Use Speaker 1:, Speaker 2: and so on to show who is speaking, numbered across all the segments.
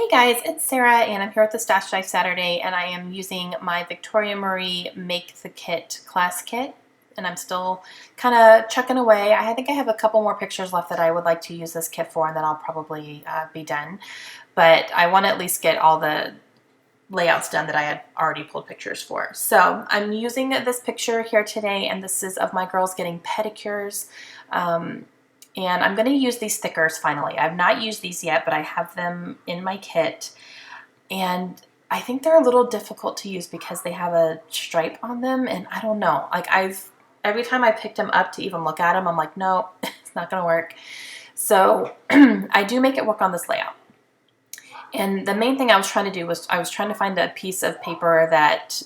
Speaker 1: Hey guys, it's Sarah and I'm here with the Stash Dive Saturday, and I am using my Victoria Marie Make the Kit class kit, and I'm still kind of chucking away. I think I have a couple more pictures left that I would like to use this kit for, and then I'll probably be done. But I want to at least get all the layouts done that I had already pulled pictures for. So I'm using this picture here today, and this is of my girls getting pedicures. And I'm going to use these stickers finally. I've not used these yet, but I have them in my kit. And I think they're a little difficult to use because they have a stripe on them, and I don't know. Like every time I picked them up to even look at them, I'm like, no, it's not going to work. So I do make it work on this layout. And the main thing I was trying to do was I was trying to find a piece of paper that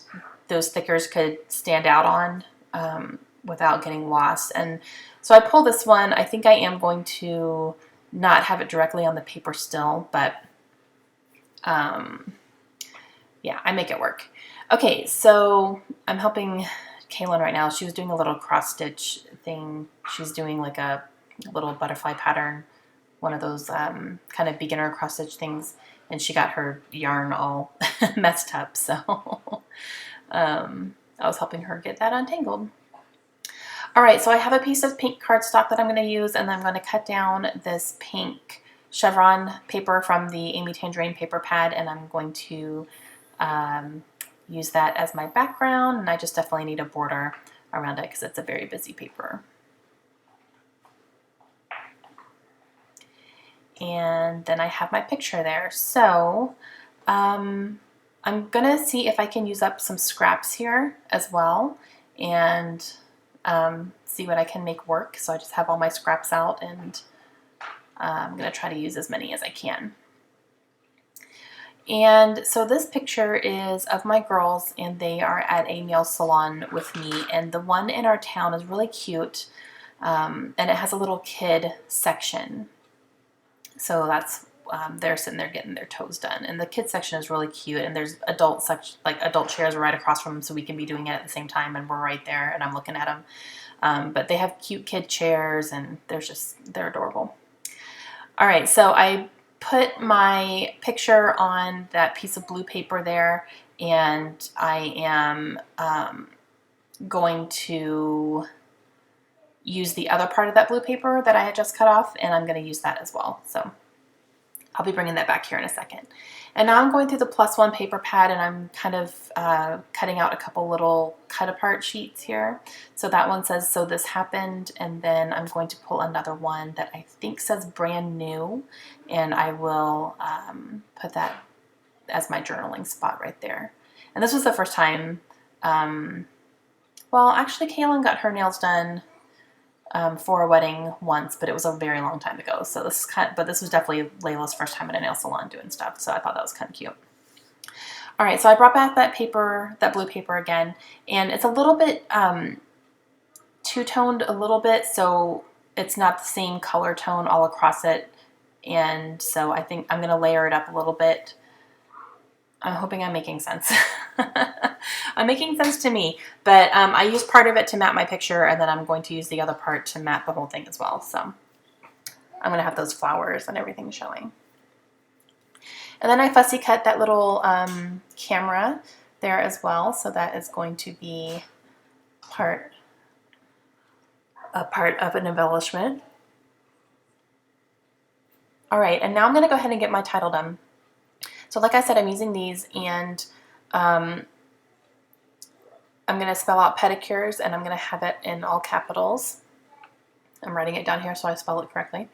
Speaker 1: those stickers could stand out on without getting lost. And so I pulled this one. I think I am going to not have it directly on the paper still, but yeah, I make it work. Okay, so I'm helping Kaylin right now. She was doing a little cross stitch thing. She's doing like a little butterfly pattern, one of those kind of beginner cross stitch things, and she got her yarn all messed up. So I was helping her get that untangled. All right, so I have a piece of pink cardstock that I'm going to use, and I'm going to cut down this pink chevron paper from the Amy Tangerine paper pad, and I'm going to use that as my background, and I just definitely need a border around it because it's a very busy paper. And then I have my picture there. So I'm going to see if I can use up some scraps here as well, and see what I can make work. So I just have all my scraps out, and I'm going to try to use as many as I can. And so this picture is of my girls, and they are at a nail salon with me, and the one in our town is really cute, and it has a little kid section. So that's they're sitting there getting their toes done, and the kids section is really cute, and there's adult chairs right across from them, so we can be doing it at the same time, and we're right there and I'm looking at them. But they have cute kid chairs, and they're adorable. All right, so I put my picture on that piece of blue paper there, and I am going to use the other part of that blue paper that I had just cut off, and I'm going to use that as well. So I'll be bringing that back here in a second. And now I'm going through the +1 paper pad, and I'm kind of cutting out a couple little cut apart sheets here. So that one says, "So this happened," and then I'm going to pull another one that I think says "brand new," and I will put that as my journaling spot right there. And this was the first time, well, actually Kaylin got her nails done for a wedding once, but it was a very long time ago. So this is but this was definitely Layla's first time at a nail salon doing stuff. So I thought that was kind of cute. All right, so I brought back that paper, that blue paper again, and it's a little bit two-toned a little bit, so it's not the same color tone all across it. And so I think I'm going to layer it up a little bit. I'm hoping I'm making sense. I'm making sense to me, but I used part of it to map my picture, and then I'm going to use the other part to map the whole thing as well. So I'm going to have those flowers and everything showing. And then I fussy cut that little camera there as well, so that is going to be a part of an embellishment. All right, and now I'm going to go ahead and get my title done. So like I said, I'm using these, and I'm going to spell out pedicures, and I'm going to have it in all capitals. I'm writing it down here so I spell it correctly.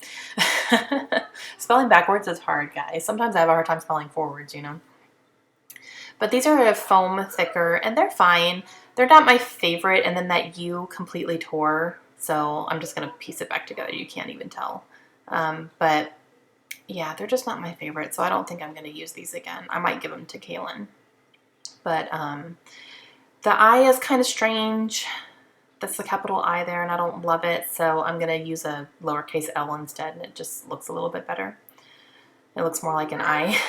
Speaker 1: Spelling backwards is hard, guys. Sometimes I have a hard time spelling forwards, you know. But these are a foam thicker, and they're fine. They're not my favorite, and then that U completely tore, so I'm just going to piece it back together. You can't even tell. But yeah, they're just not my favorite, so I don't think I'm going to use these again. I might give them to Kaylin. But the I is kind of strange. That's the capital I there, and I don't love it, so I'm going to use a lowercase l instead, and it just looks a little bit better. It looks more like an I.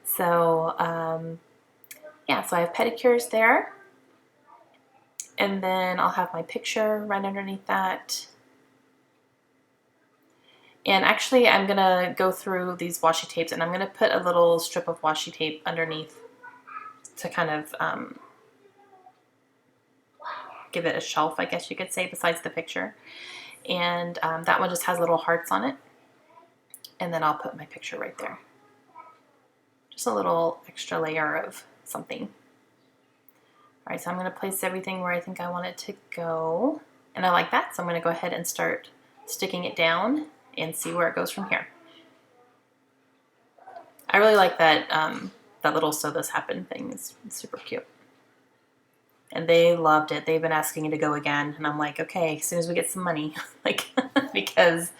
Speaker 1: So, yeah, so I have pedicures there. And then I'll have my picture right underneath that. And actually, I'm gonna go through these washi tapes and I'm gonna put a little strip of washi tape underneath to kind of give it a shelf, I guess you could say, besides the picture. And that one just has little hearts on it. And then I'll put my picture right there. Just a little extra layer of something. All right, so I'm gonna place everything where I think I want it to go. And I like that, so I'm gonna go ahead and start sticking it down and see where it goes from here. I really like that, that little So This Happened thing. It's super cute. And they loved it. They've been asking to go again. And I'm like, okay, as soon as we get some money, like, because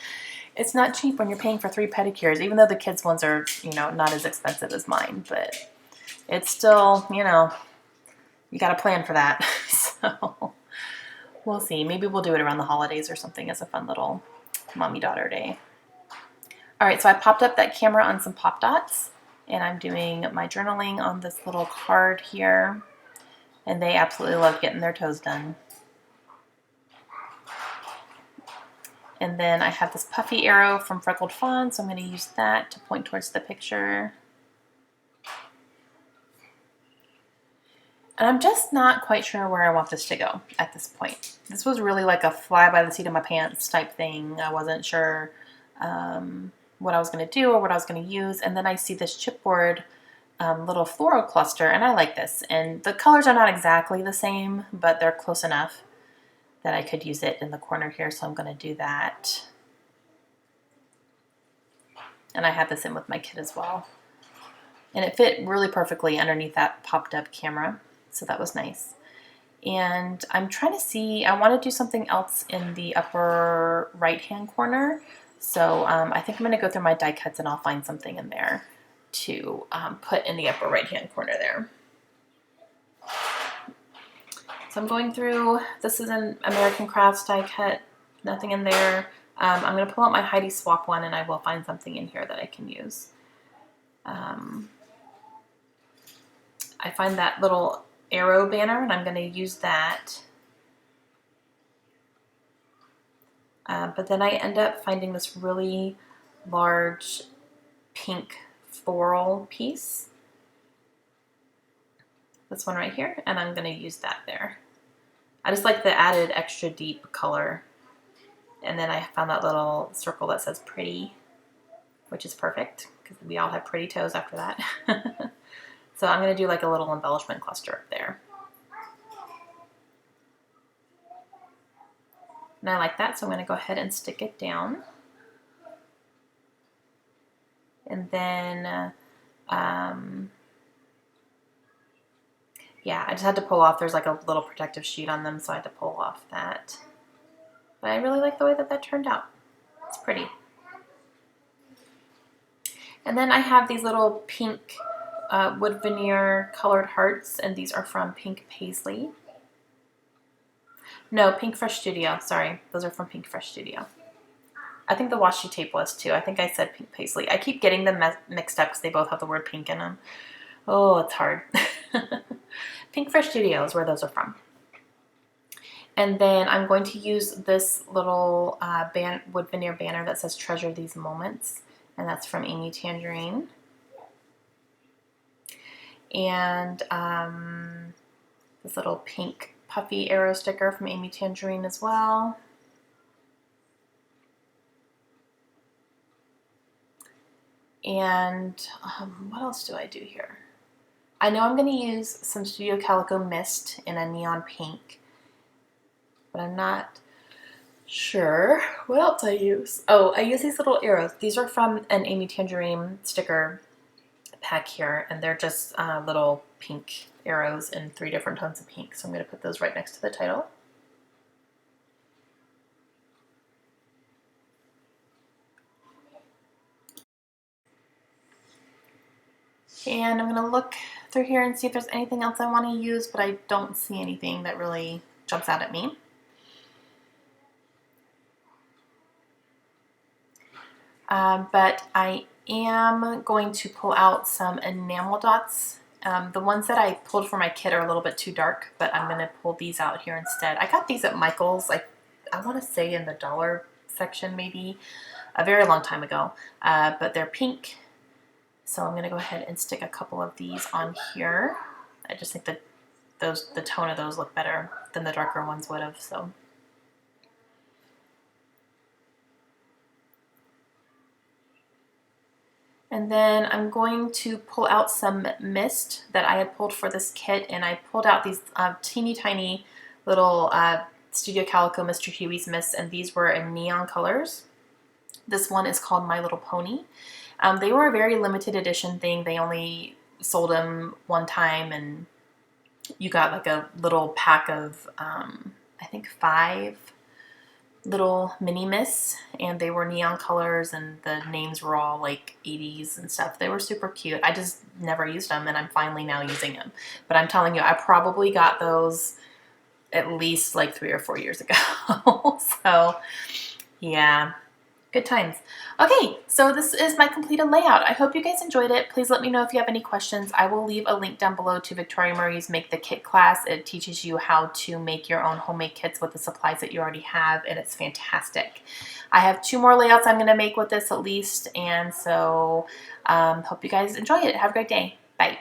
Speaker 1: it's not cheap when you're paying for 3 pedicures, even though the kids' ones are, you know, not as expensive as mine, but it's still, you know, you got to plan for that. So we'll see. Maybe we'll do it around the holidays or something as a fun little mommy-daughter day. All right, so I popped up that camera on some pop dots, and I'm doing my journaling on this little card here, and they absolutely love getting their toes done. And then I have this puffy arrow from Freckled Fawn, so I'm going to use that to point towards the picture. And I'm just not quite sure where I want this to go at this point. This was really like a fly by the seat of my pants type thing. I wasn't sure what I was going to do or what I was going to use. And then I see this chipboard little floral cluster, and I like this. And the colors are not exactly the same, but they're close enough that I could use it in the corner here, so I'm going to do that. And I have this in with my kit as well. And it fit really perfectly underneath that popped up camera, so that was nice. And I'm trying to see, I want to do something else in the upper right-hand corner. So I think I'm going to go through my die cuts and I'll find something in there to put in the upper right-hand corner there. So I'm going through, this is an American Crafts die cut, nothing in there. I'm going to pull out my Heidi Swap one and I will find something in here that I can use. I find that little arrow banner and I'm going to use that. But then I end up finding this really large pink floral piece. This one right here, and I'm going to use that there. I just like the added extra deep color. And then I found that little circle that says pretty, which is perfect because we all have pretty toes after that. So I'm going to do like a little embellishment cluster up there. And I like that, so I'm going to go ahead and stick it down. And then, yeah, I just had to pull off, there's like a little protective sheet on them, so I had to pull off that. But I really like the way that that turned out. It's pretty. And then I have these little pink wood veneer colored hearts, and these are from Pink Paisley. No, Pink Fresh Studio. Sorry, those are from Pink Fresh Studio. I think the washi tape was too. I think I said Pink Paisley. I keep getting them mixed up because they both have the word pink in them. Oh, it's hard. Pink Fresh Studio is where those are from. And then I'm going to use this little wood veneer banner that says Treasure These Moments. And that's from Amy Tangerine. And this little pink puffy arrow sticker from Amy Tangerine as well. And what else do I do here? I know I'm going to use some Studio Calico Mist in a neon pink, but I'm not sure what else I use. Oh, I use these little arrows. These are from an Amy Tangerine sticker pack here, and they're just little pink arrows in 3 different tones of pink. So I'm going to put those right next to the title. And I'm going to look through here and see if there's anything else I want to use, but I don't see anything that really jumps out at me. But I am going to pull out some enamel dots. The ones that I pulled for my kit are a little bit too dark, but I'm going to pull these out here instead. I got these at Michael's, I want to say in the dollar section maybe. a very long time ago, but they're pink. So I'm going to go ahead and stick a couple of these on here. I just think that the tone of those look better than the darker ones would have. So. And then I'm going to pull out some mist that I had pulled for this kit, and I pulled out these teeny tiny little Studio Calico Mr. Huey's mists, and these were in neon colors. This one is called My Little Pony. They were a very limited edition thing. They only sold them one time, and you got like a little pack of, I think 5 little mini mists, and they were neon colors, and the names were all like 80s and stuff. They were super cute. I just never used them, and I'm finally now using them. But I'm telling you, I probably got those at least like 3 or 4 years ago. So yeah, good times. Okay, so this is my completed layout. I hope you guys enjoyed it. Please let me know if you have any questions. I will leave a link down below to Victoria Marie's Make the Kit class. It teaches you how to make your own homemade kits with the supplies that you already have, and it's fantastic. I have 2 more layouts I'm going to make with this at least, and so hope you guys enjoy it. Have a great day. Bye.